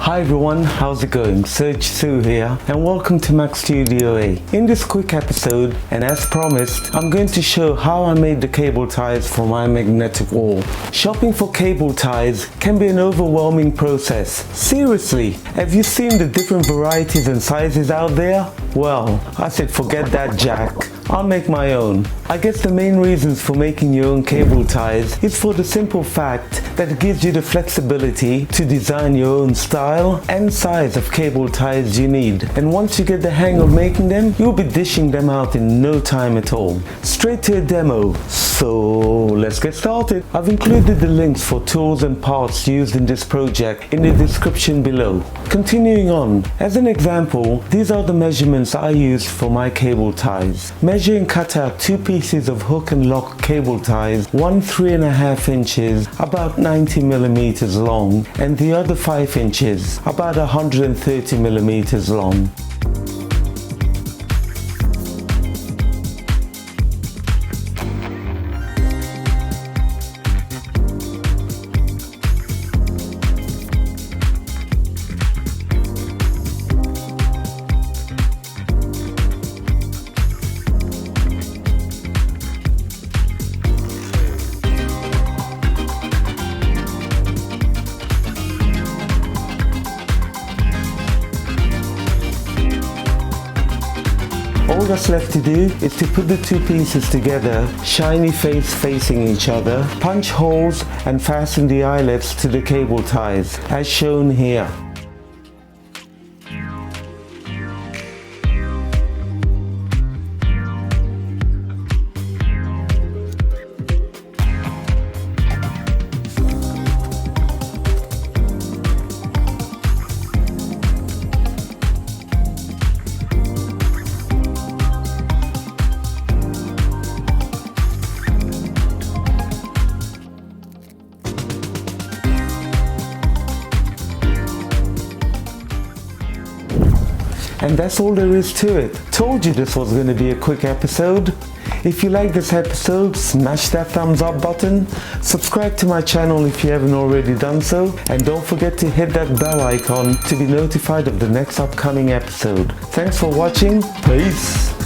Hi everyone, how's it going? Serge Siou here and welcome to macStudioA. In this quick episode, and as promised, I'm going to show how I made the cable ties for my magnetic wall. Shopping for cable ties can be an overwhelming process. Seriously, have you seen the different varieties and sizes out there? Well, I said forget that jack. I'll make my own. I guess the main reasons for making your own cable ties is for the simple fact that it gives you the flexibility to design your own style and size of cable ties you need. And once you get the hang of making them, you'll be dishing them out in no time at all. Straight to a demo. So let's get started. I've included the links for tools and parts used in this project in the description below. Continuing on, as an example, these are the measurements I used for my cable ties. Measure and cut out 2 pieces of hook and lock cable ties, one 3.5 inches, about 90 millimeters long, and the other 5 inches, about 130 millimeters long. All that's left to do is to put the 2 pieces together, shiny face facing each other, punch holes and fasten the eyelets to the cable ties, as shown here. And that's all there is to it. Told you this was going to be a quick episode. If you like this episode, smash that thumbs up button, subscribe to my channel if you haven't already done so, and don't forget to hit that bell icon to be notified of the next upcoming episode. Thanks for watching, peace!